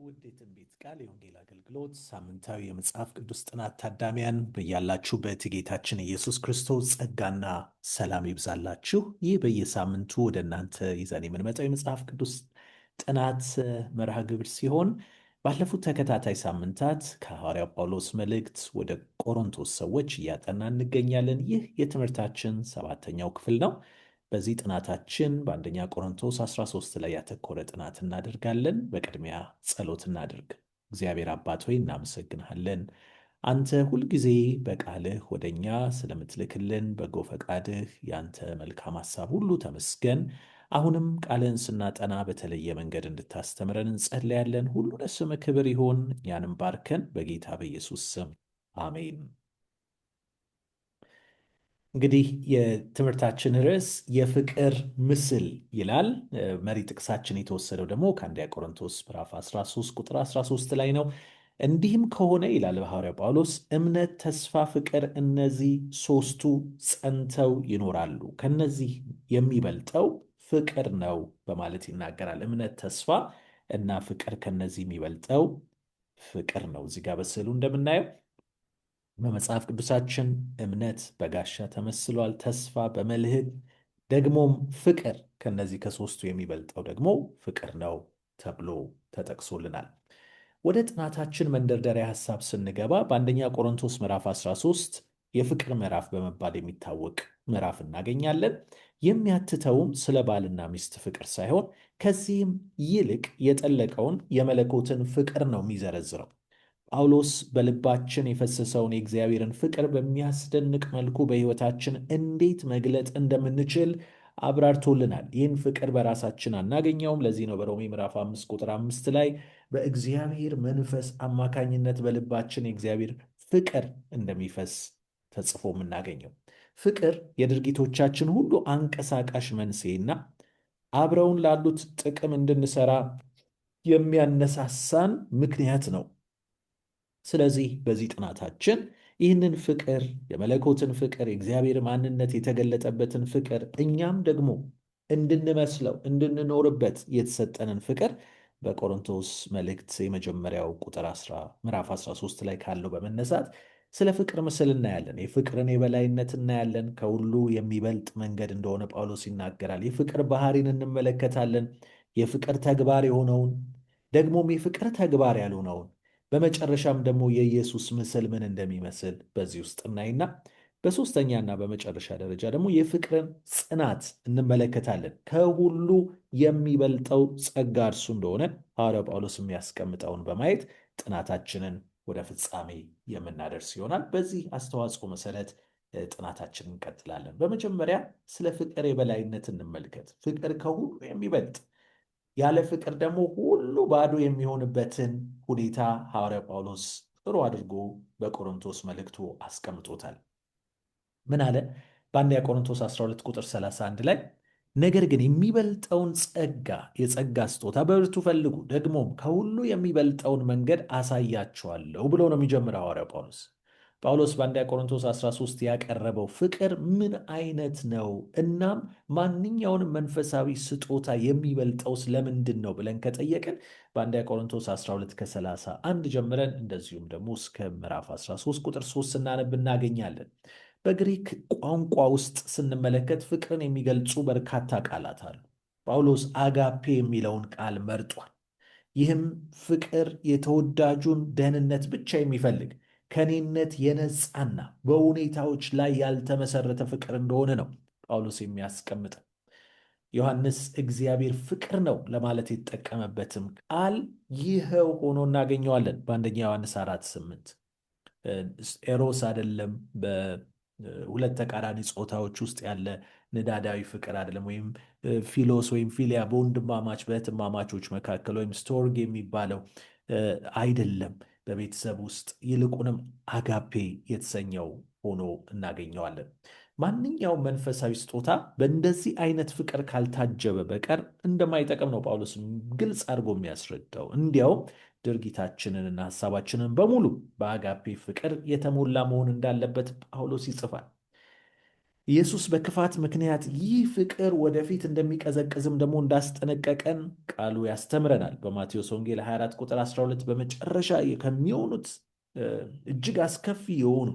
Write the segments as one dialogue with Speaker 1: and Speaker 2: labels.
Speaker 1: ውድ የትንቢት ቃል የወንጌል አገልግሎት ሳምንታዊ የመጽሐፍ ቅዱስ ጥናት ታዳሚያን በያላችሁበት የጌታችን ኢየሱስ ክርስቶስ ጸጋና ሰላም ይብዛላችሁ። ይህ በየሳምንቱ ወደ እናንተ ይዘን የምንመጣው የመጽሐፍ ቅዱስ ጥናት መርሃ ግብር ሲሆን ባለፉት ተከታታይ ሳምንታት ከሐዋርያው ጳውሎስ መልእክት ወደ ቆሮንቶስ ሰዎች እያጠና እንገኛለን። ይህ የትምህርታችን 7ኛው ክፍል ነው። በዚህ ጥናታችን በአንደኛ ቆሮንቶስ 13 ላይ ያተኮረ ጥናት እናደርጋለን። በቅድሚያ ጸሎት እናድርግ። እግዚአብሔር አባት ሆይ እናመሰግንሃለን። አንተ ሁልጊዜ በቃልህ ወደ እኛ ስለምትልክልን በጎ ፈቃድህ ያንተ መልካም ሐሳብ ሁሉ ተመስገን። አሁንም ቃልህን ስናጠና በተለየ መንገድ እንድታስተምረን እንጸልያለን። ሁሉ ለስምህ ክብር ይሁን። እኛንም ባርከን፣ በጌታ በኢየሱስ ስም አሜን። እንግዲህ የትምህርታችን ርዕስ የፍቅር ምስል ይላል። መሪ ጥቅሳችን የተወሰደው ደግሞ ከአንደኛ ቆሮንቶስ ምዕራፍ 13 ቁጥር 13 ላይ ነው። እንዲህም ከሆነ ይላል ሐዋርያው ጳውሎስ፣ እምነት፣ ተስፋ፣ ፍቅር እነዚህ ሦስቱ ጸንተው ይኖራሉ፣ ከነዚህ የሚበልጠው ፍቅር ነው በማለት ይናገራል። እምነት፣ ተስፋ እና ፍቅር፣ ከነዚህ የሚበልጠው ፍቅር ነው። እዚህ ጋር በስዕሉ እንደምናየው በመጽሐፍ ቅዱሳችን እምነት በጋሻ ተመስሏል፣ ተስፋ በመልህቅ፣ ደግሞም ፍቅር ከነዚህ ከሦስቱ የሚበልጠው ደግሞ ፍቅር ነው ተብሎ ተጠቅሶልናል። ወደ ጥናታችን መንደርደሪያ ሐሳብ ስንገባ በአንደኛ ቆሮንቶስ ምዕራፍ 13 የፍቅር ምዕራፍ በመባል የሚታወቅ ምዕራፍ እናገኛለን። የሚያትተውም ስለ ባልና ሚስት ፍቅር ሳይሆን ከዚህም ይልቅ የጠለቀውን የመለኮትን ፍቅር ነው የሚዘረዝረው። ጳውሎስ በልባችን የፈሰሰውን የእግዚአብሔርን ፍቅር በሚያስደንቅ መልኩ በሕይወታችን እንዴት መግለጥ እንደምንችል አብራርቶልናል። ይህን ፍቅር በራሳችን አናገኘውም። ለዚህ ነው በሮሜ ምዕራፍ 5 ቁጥር 5 ላይ በእግዚአብሔር መንፈስ አማካኝነት በልባችን የእግዚአብሔር ፍቅር እንደሚፈስ ተጽፎ የምናገኘው። ፍቅር የድርጊቶቻችን ሁሉ አንቀሳቃሽ መንስኤና አብረውን ላሉት ጥቅም እንድንሰራ የሚያነሳሳን ምክንያት ነው። ስለዚህ በዚህ ጥናታችን ይህንን ፍቅር፣ የመለኮትን ፍቅር፣ የእግዚአብሔር ማንነት የተገለጠበትን ፍቅር፣ እኛም ደግሞ እንድንመስለው እንድንኖርበት የተሰጠንን ፍቅር በቆሮንቶስ መልእክት የመጀመሪያው ምዕራፍ 13 ላይ ካለው በመነሳት ስለ ፍቅር ምስል እናያለን። የፍቅርን የበላይነት እናያለን። ከሁሉ የሚበልጥ መንገድ እንደሆነ ጳውሎስ ይናገራል። የፍቅር ባህሪን እንመለከታለን። የፍቅር ተግባር የሆነውን ደግሞም የፍቅር ተግባር ያልሆነውን፣ በመጨረሻም ደግሞ የኢየሱስ ምስል ምን እንደሚመስል በዚህ ውስጥ እናይና በሦስተኛና በመጨረሻ ደረጃ ደግሞ የፍቅርን ጽናት እንመለከታለን። ከሁሉ የሚበልጠው ጸጋ እርሱ እንደሆነ ሐዋርያው ጳውሎስ የሚያስቀምጠውን በማየት ጥናታችንን ወደ ፍጻሜ የምናደርስ ይሆናል። በዚህ አስተዋጽኦ መሰረት ጥናታችንን እንቀጥላለን። በመጀመሪያ ስለ ፍቅር የበላይነት እንመልከት። ፍቅር ከሁሉ የሚበልጥ፣ ያለ ፍቅር ደግሞ ሁሉ ባዶ የሚሆንበትን ሁኔታ ሐዋርያው ጳውሎስ ጥሩ አድርጎ በቆሮንቶስ መልእክቱ አስቀምጦታል። ምን አለ? በአንደኛ ቆሮንቶስ 12 ቁጥር 31 ላይ ነገር ግን የሚበልጠውን ጸጋ፣ የጸጋ ስጦታ በብርቱ ፈልጉ፣ ደግሞም ከሁሉ የሚበልጠውን መንገድ አሳያችኋለሁ ብሎ ነው የሚጀምረው ሐዋርያው ጳውሎስ። ጳውሎስ በአንደኛ ቆሮንቶስ 13 ያቀረበው ፍቅር ምን አይነት ነው? እናም ማንኛውንም መንፈሳዊ ስጦታ የሚበልጠው ስለምንድን ነው ብለን ከጠየቅን በአንደኛ ቆሮንቶስ 12 ከ31 ጀምረን እንደዚሁም ደግሞ እስከ ምዕራፍ 13 ቁጥር 3 ስናነብ እናገኛለን። በግሪክ ቋንቋ ውስጥ ስንመለከት ፍቅርን የሚገልጹ በርካታ ቃላት አሉ። ጳውሎስ አጋፔ የሚለውን ቃል መርጧል። ይህም ፍቅር የተወዳጁን ደህንነት ብቻ የሚፈልግ ከኔነት የነጻና በሁኔታዎች ላይ ያልተመሰረተ ፍቅር እንደሆነ ነው ጳውሎስ የሚያስቀምጥ። ዮሐንስ እግዚአብሔር ፍቅር ነው ለማለት የተጠቀመበትም ቃል ይኸው ሆኖ እናገኘዋለን። በአንደኛ ዮሐንስ 4:8 ኤሮስ አይደለም፣ በሁለት ተቃራኒ ጾታዎች ውስጥ ያለ ንዳዳዊ ፍቅር አይደለም፣ ወይም ፊሎስ ወይም ፊሊያ በወንድማማች በእህትማማቾች መካከል ወይም ስቶርግ የሚባለው አይደለም በቤተሰብ ውስጥ፣ ይልቁንም አጋፔ የተሰኘው ሆኖ እናገኘዋለን። ማንኛውም መንፈሳዊ ስጦታ በእንደዚህ አይነት ፍቅር ካልታጀበ በቀር እንደማይጠቅም ነው ጳውሎስ ግልጽ አድርጎ የሚያስረዳው። እንዲያውም ድርጊታችንንና ሐሳባችንን በሙሉ በአጋፔ ፍቅር የተሞላ መሆን እንዳለበት ጳውሎስ ይጽፋል። ኢየሱስ በክፋት ምክንያት ይህ ፍቅር ወደፊት እንደሚቀዘቅዝም ደግሞ እንዳስጠነቀቀን ቃሉ ያስተምረናል። በማቴዎስ ወንጌል 24 ቁጥር 12 በመጨረሻ ከሚሆኑት እጅግ አስከፊ የሆኑ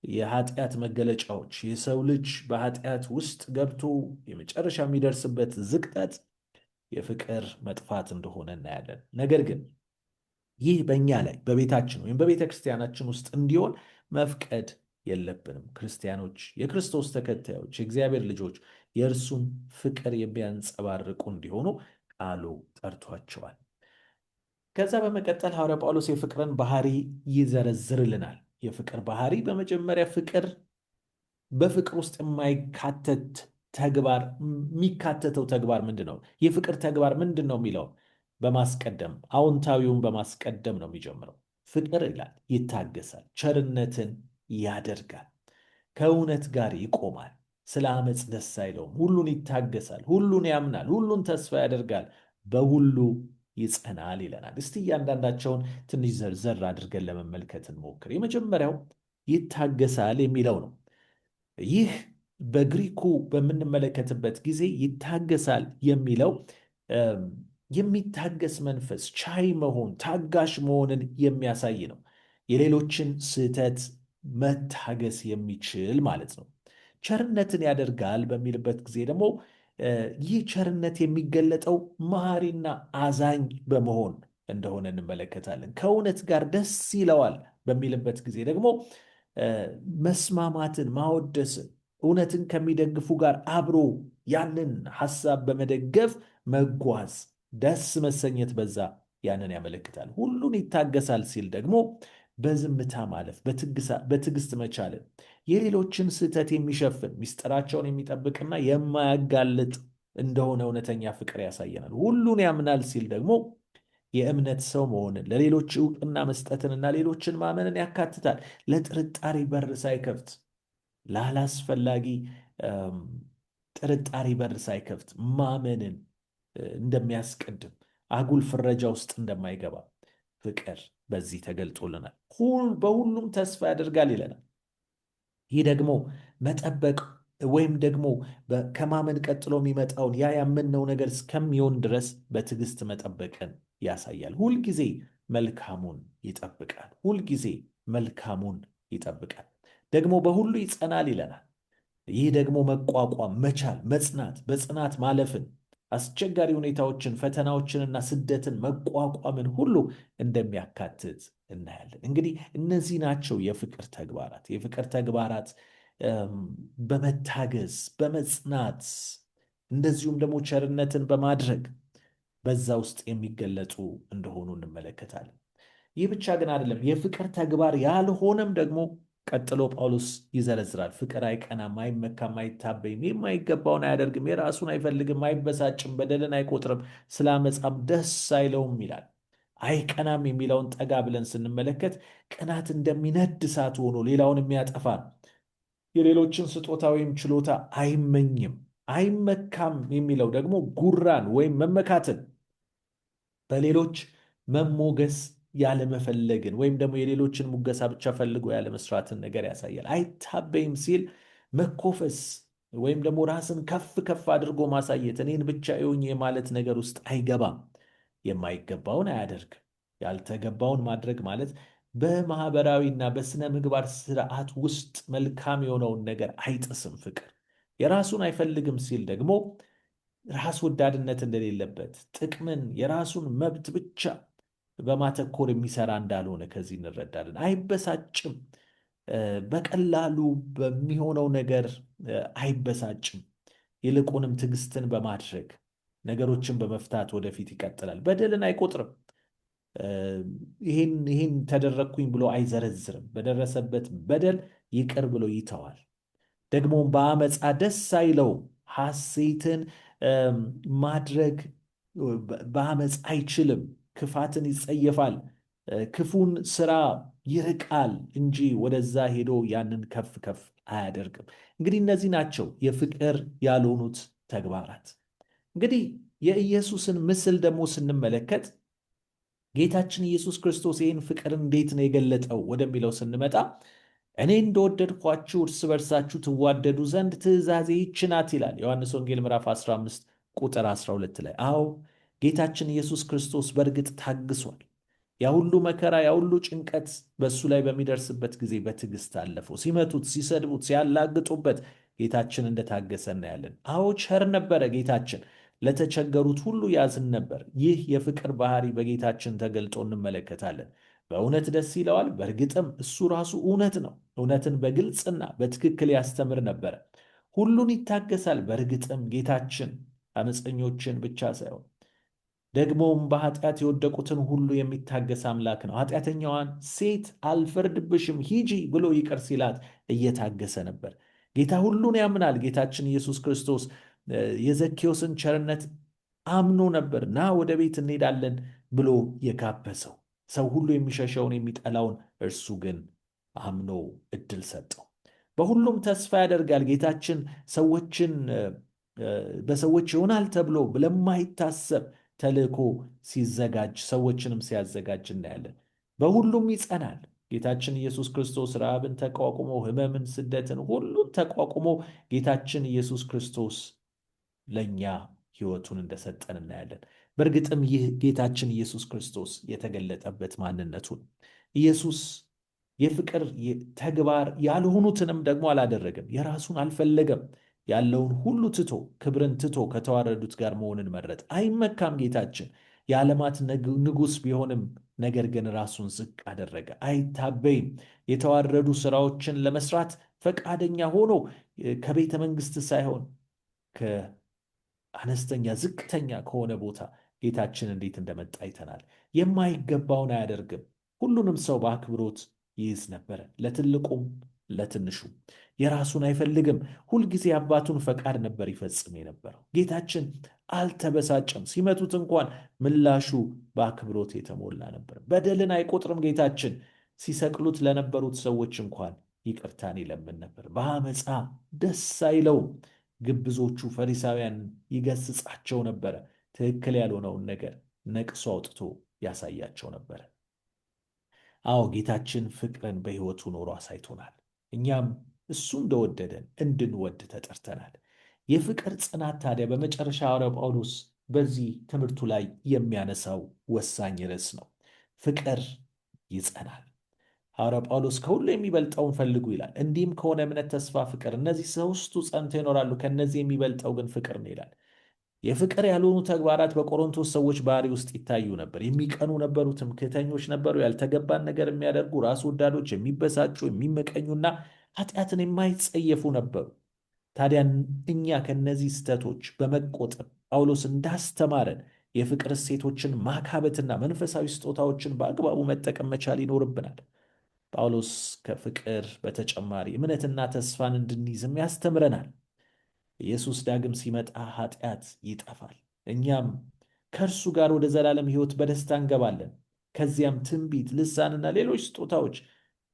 Speaker 1: የኃጢአት መገለጫዎች የሰው ልጅ በኃጢአት ውስጥ ገብቶ የመጨረሻ የሚደርስበት ዝቅጠት የፍቅር መጥፋት እንደሆነ እናያለን። ነገር ግን ይህ በእኛ ላይ በቤታችን ወይም በቤተ ክርስቲያናችን ውስጥ እንዲሆን መፍቀድ የለብንም። ክርስቲያኖች፣ የክርስቶስ ተከታዮች፣ የእግዚአብሔር ልጆች የእርሱን ፍቅር የሚያንጸባርቁ እንዲሆኑ ቃሉ ጠርቷቸዋል። ከዛ በመቀጠል ሐዋርያ ጳውሎስ የፍቅርን ባህሪ ይዘረዝርልናል። የፍቅር ባህሪ በመጀመሪያ ፍቅር በፍቅር ውስጥ የማይካተት ተግባር የሚካተተው ተግባር ምንድን ነው? የፍቅር ተግባር ምንድን ነው የሚለው በማስቀደም አዎንታዊውን በማስቀደም ነው የሚጀምረው። ፍቅር ይላል ይታገሳል፣ ቸርነትን ያደርጋል፣ ከእውነት ጋር ይቆማል፣ ስለ አመፅ ደስ አይለውም፣ ሁሉን ይታገሳል፣ ሁሉን ያምናል፣ ሁሉን ተስፋ ያደርጋል፣ በሁሉ ይጸናል ይለናል። እስቲ እያንዳንዳቸውን ትንሽ ዘርዘር አድርገን ለመመልከት እንሞክር። የመጀመሪያው ይታገሳል የሚለው ነው። ይህ በግሪኩ በምንመለከትበት ጊዜ ይታገሳል የሚለው የሚታገስ መንፈስ፣ ቻይ መሆን፣ ታጋሽ መሆንን የሚያሳይ ነው። የሌሎችን ስህተት መታገስ የሚችል ማለት ነው። ቸርነትን ያደርጋል በሚልበት ጊዜ ደግሞ ይህ ቸርነት የሚገለጠው መሐሪና አዛኝ በመሆን እንደሆነ እንመለከታለን። ከእውነት ጋር ደስ ይለዋል በሚልበት ጊዜ ደግሞ መስማማትን፣ ማወደስን፣ እውነትን ከሚደግፉ ጋር አብሮ ያንን ሐሳብ በመደገፍ መጓዝ፣ ደስ መሰኘት በዛ ያንን ያመለክታል። ሁሉን ይታገሳል ሲል ደግሞ በዝምታ ማለፍ፣ በትዕግስት መቻልን፣ የሌሎችን ስህተት የሚሸፍን ምስጢራቸውን የሚጠብቅና የማያጋልጥ እንደሆነ እውነተኛ ፍቅር ያሳየናል። ሁሉን ያምናል ሲል ደግሞ የእምነት ሰው መሆንን፣ ለሌሎች ዕውቅና መስጠትንና ሌሎችን ማመንን ያካትታል። ለጥርጣሬ በር ሳይከፍት፣ ላላስፈላጊ ጥርጣሬ በር ሳይከፍት ማመንን እንደሚያስቀድም፣ አጉል ፍረጃ ውስጥ እንደማይገባ ፍቅር በዚህ ተገልጦልናል። በሁሉም ተስፋ ያደርጋል ይለናል። ይህ ደግሞ መጠበቅ ወይም ደግሞ ከማመን ቀጥሎ የሚመጣውን ያ ያመንነው ነገር እስከሚሆን ድረስ በትዕግስት መጠበቅን ያሳያል። ሁልጊዜ መልካሙን ይጠብቃል። ሁልጊዜ መልካሙን ይጠብቃል። ደግሞ በሁሉ ይጸናል ይለናል። ይህ ደግሞ መቋቋም መቻል፣ መጽናት፣ በጽናት ማለፍን፣ አስቸጋሪ ሁኔታዎችን፣ ፈተናዎችንና ስደትን መቋቋምን ሁሉ እንደሚያካትት እናያለን። እንግዲህ እነዚህ ናቸው የፍቅር ተግባራት። የፍቅር ተግባራት በመታገዝ በመጽናት እንደዚሁም ደግሞ ቸርነትን በማድረግ በዛ ውስጥ የሚገለጹ እንደሆኑ እንመለከታለን። ይህ ብቻ ግን አይደለም። የፍቅር ተግባር ያልሆነም ደግሞ ቀጥሎ ጳውሎስ ይዘረዝራል። ፍቅር አይቀናም፣ አይመካም፣ አይታበይም፣ የማይገባውን አያደርግም፣ የራሱን አይፈልግም፣ አይበሳጭም፣ በደልን አይቆጥርም፣ ስለ አመፃም ደስ አይለውም ይላል። አይቀናም የሚለውን ጠጋ ብለን ስንመለከት ቅናት እንደሚነድ እሳት ሆኖ ሌላውን የሚያጠፋ ነው። የሌሎችን ስጦታ ወይም ችሎታ አይመኝም። አይመካም የሚለው ደግሞ ጉራን ወይም መመካትን፣ በሌሎች መሞገስ ያለመፈለግን ወይም ደግሞ የሌሎችን ሙገሳ ብቻ ፈልጎ ያለመስራትን ነገር ያሳያል። አይታበይም ሲል መኮፈስ ወይም ደግሞ ራስን ከፍ ከፍ አድርጎ ማሳየት፣ እኔን ብቻ ይሁኝ የማለት ነገር ውስጥ አይገባም። የማይገባውን አያደርግም። ያልተገባውን ማድረግ ማለት በማህበራዊና በስነ ምግባር ስርዓት ውስጥ መልካም የሆነውን ነገር አይጥስም። ፍቅር የራሱን አይፈልግም ሲል ደግሞ ራስ ወዳድነት እንደሌለበት፣ ጥቅምን፣ የራሱን መብት ብቻ በማተኮር የሚሰራ እንዳልሆነ ከዚህ እንረዳለን። አይበሳጭም። በቀላሉ በሚሆነው ነገር አይበሳጭም። ይልቁንም ትዕግስትን በማድረግ ነገሮችን በመፍታት ወደፊት ይቀጥላል። በደልን አይቆጥርም። ይህን ተደረግኩኝ ብሎ አይዘረዝርም። በደረሰበት በደል ይቅር ብሎ ይተዋል። ደግሞም በአመፃ ደስ አይለውም። ሐሴትን ማድረግ በአመፅ አይችልም። ክፋትን ይጸየፋል። ክፉን ስራ ይርቃል እንጂ ወደዛ ሄዶ ያንን ከፍ ከፍ አያደርግም። እንግዲህ እነዚህ ናቸው የፍቅር ያልሆኑት ተግባራት። እንግዲህ የኢየሱስን ምስል ደግሞ ስንመለከት ጌታችን ኢየሱስ ክርስቶስ ይህን ፍቅር እንዴት ነው የገለጠው ወደሚለው ስንመጣ እኔ እንደወደድኳችሁ እርስ በርሳችሁ ትዋደዱ ዘንድ ትእዛዜ ይህች ናት ይላል ዮሐንስ ወንጌል ምዕራፍ 15 ቁጥር 12 ላይ። አዎ ጌታችን ኢየሱስ ክርስቶስ በእርግጥ ታግሷል። ያ ሁሉ መከራ፣ ያ ሁሉ ጭንቀት በእሱ ላይ በሚደርስበት ጊዜ በትዕግስት አለፈው። ሲመቱት፣ ሲሰድቡት፣ ሲያላግጡበት ጌታችን እንደታገሰ እናያለን። አዎ ቸር ነበረ ጌታችን፣ ለተቸገሩት ሁሉ ያዝን ነበር። ይህ የፍቅር ባህሪ በጌታችን ተገልጦ እንመለከታለን። በእውነት ደስ ይለዋል። በእርግጥም እሱ ራሱ እውነት ነው። እውነትን በግልጽና በትክክል ያስተምር ነበረ። ሁሉን ይታገሳል። በእርግጥም ጌታችን አመፀኞችን ብቻ ሳይሆን ደግሞም በኃጢአት የወደቁትን ሁሉ የሚታገስ አምላክ ነው። ኃጢአተኛዋን ሴት አልፈርድብሽም ሂጂ ብሎ ይቅር ሲላት እየታገሰ ነበር። ጌታ ሁሉን ያምናል። ጌታችን ኢየሱስ ክርስቶስ የዘኬዎስን ቸርነት አምኖ ነበር። ና ወደ ቤት እንሄዳለን ብሎ የጋበዘው ሰው ሁሉ የሚሸሸውን የሚጠላውን፣ እርሱ ግን አምኖ እድል ሰጠው። በሁሉም ተስፋ ያደርጋል። ጌታችን በሰዎች ይሆናል ተብሎ ለማይታሰብ ተልእኮ ሲዘጋጅ፣ ሰዎችንም ሲያዘጋጅ እናያለን። በሁሉም ይጸናል። ጌታችን ኢየሱስ ክርስቶስ ረሃብን ተቋቁሞ፣ ሕመምን፣ ስደትን ሁሉን ተቋቁሞ ጌታችን ኢየሱስ ክርስቶስ ለእኛ ሕይወቱን እንደሰጠን እናያለን። በእርግጥም ይህ ጌታችን ኢየሱስ ክርስቶስ የተገለጠበት ማንነቱን ኢየሱስ የፍቅር ተግባር ያልሆኑትንም ደግሞ አላደረገም። የራሱን አልፈለገም። ያለውን ሁሉ ትቶ፣ ክብርን ትቶ ከተዋረዱት ጋር መሆንን መረጥ። አይመካም ጌታችን የዓለማት ንጉሥ ቢሆንም ነገር ግን ራሱን ዝቅ አደረገ። አይታበይም። የተዋረዱ ሥራዎችን ለመስራት ፈቃደኛ ሆኖ ከቤተ መንግሥት ሳይሆን ከአነስተኛ ዝቅተኛ ከሆነ ቦታ ጌታችን እንዴት እንደመጣ አይተናል። የማይገባውን አያደርግም። ሁሉንም ሰው በአክብሮት ይይዝ ነበረ፣ ለትልቁም ለትንሹም። የራሱን አይፈልግም። ሁልጊዜ አባቱን ፈቃድ ነበር ይፈጽም የነበረው። ጌታችን አልተበሳጨም። ሲመቱት እንኳን ምላሹ በአክብሮት የተሞላ ነበር። በደልን አይቆጥርም። ጌታችን ሲሰቅሉት ለነበሩት ሰዎች እንኳን ይቅርታን ይለምን ነበር። በአመፃ ደስ አይለውም። ግብዞቹ ፈሪሳውያን ይገስጻቸው ነበረ። ትክክል ያልሆነውን ነገር ነቅሶ አውጥቶ ያሳያቸው ነበረ። አዎ ጌታችን ፍቅርን በሕይወቱ ኖሮ አሳይቶናል። እኛም እሱ እንደወደደን እንድንወድ ተጠርተናል። የፍቅር ጽናት ታዲያ በመጨረሻ ሐዋርያው ጳውሎስ በዚህ ትምህርቱ ላይ የሚያነሳው ወሳኝ ርዕስ ነው። ፍቅር ይጸናል። ሐዋርያው ጳውሎስ ከሁሉ የሚበልጠውን ፈልጉ ይላል። እንዲህም ከሆነ እምነት፣ ተስፋ፣ ፍቅር፣ እነዚህ ሦስቱ ጸንተው ይኖራሉ፣ ከእነዚህ የሚበልጠው ግን ፍቅር ነው ይላል። የፍቅር ያልሆኑ ተግባራት በቆሮንቶስ ሰዎች ባህሪ ውስጥ ይታዩ ነበር። የሚቀኑ ነበሩ፣ ትምክህተኞች ነበሩ፣ ያልተገባን ነገር የሚያደርጉ፣ ራስ ወዳዶች፣ የሚበሳጩ፣ የሚመቀኙና ኃጢአትን የማይጸየፉ ነበሩ። ታዲያ እኛ ከእነዚህ ስህተቶች በመቆጠብ ጳውሎስ እንዳስተማረን የፍቅር እሴቶችን ማካበትና መንፈሳዊ ስጦታዎችን በአግባቡ መጠቀም መቻል ይኖርብናል። ጳውሎስ ከፍቅር በተጨማሪ እምነትና ተስፋን እንድንይዝም ያስተምረናል። ኢየሱስ ዳግም ሲመጣ ኃጢአት ይጠፋል። እኛም ከእርሱ ጋር ወደ ዘላለም ሕይወት በደስታ እንገባለን። ከዚያም ትንቢት፣ ልሳንና ሌሎች ስጦታዎች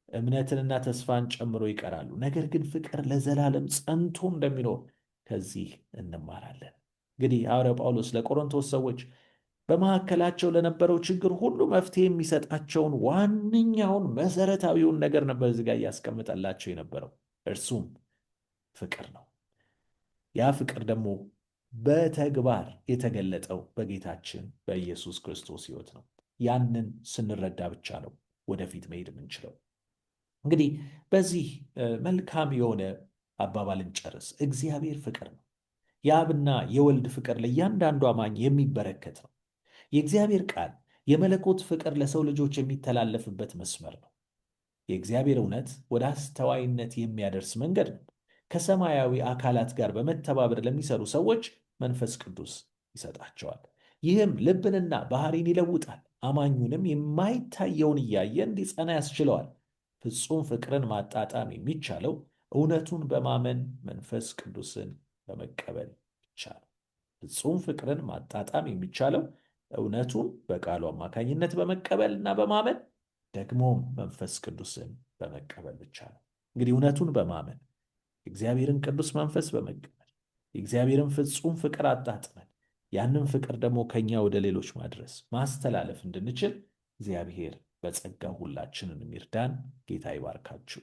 Speaker 1: እምነትንና ተስፋን ጨምሮ ይቀራሉ። ነገር ግን ፍቅር ለዘላለም ጸንቶ እንደሚኖር ከዚህ እንማራለን። እንግዲህ ሐዋርያው ጳውሎስ ለቆሮንቶስ ሰዎች በመካከላቸው ለነበረው ችግር ሁሉ መፍትሄ የሚሰጣቸውን ዋነኛውን መሰረታዊውን ነገር ነበር እዚህ ጋር እያስቀምጠላቸው የነበረው። እርሱም ፍቅር ነው። ያ ፍቅር ደግሞ በተግባር የተገለጠው በጌታችን በኢየሱስ ክርስቶስ ሕይወት ነው። ያንን ስንረዳ ብቻ ነው ወደፊት መሄድ የምንችለው። እንግዲህ በዚህ መልካም የሆነ አባባልን ጨርስ። እግዚአብሔር ፍቅር ነው። የአብና የወልድ ፍቅር ለእያንዳንዱ አማኝ የሚበረከት ነው። የእግዚአብሔር ቃል የመለኮት ፍቅር ለሰው ልጆች የሚተላለፍበት መስመር ነው። የእግዚአብሔር እውነት ወደ አስተዋይነት የሚያደርስ መንገድ ነው። ከሰማያዊ አካላት ጋር በመተባበር ለሚሰሩ ሰዎች መንፈስ ቅዱስ ይሰጣቸዋል። ይህም ልብንና ባህሪን ይለውጣል። አማኙንም የማይታየውን እያየ እንዲጸና ያስችለዋል። ፍጹም ፍቅርን ማጣጣም የሚቻለው እውነቱን በማመን መንፈስ ቅዱስን በመቀበል ይቻላል። ፍጹም ፍቅርን ማጣጣም የሚቻለው እውነቱን በቃሉ አማካኝነት በመቀበልና በማመን ደግሞም መንፈስ ቅዱስን በመቀበል ብቻ ነው። እንግዲህ እውነቱን በማመን እግዚአብሔርን ቅዱስ መንፈስ በመቀበል የእግዚአብሔርን ፍጹም ፍቅር አጣጥመን ያንን ፍቅር ደግሞ ከኛ ወደ ሌሎች ማስተላለፍ እንድንችል እግዚአብሔር በጸጋ ሁላችንን ይርዳን። ጌታ ይባርካችሁ።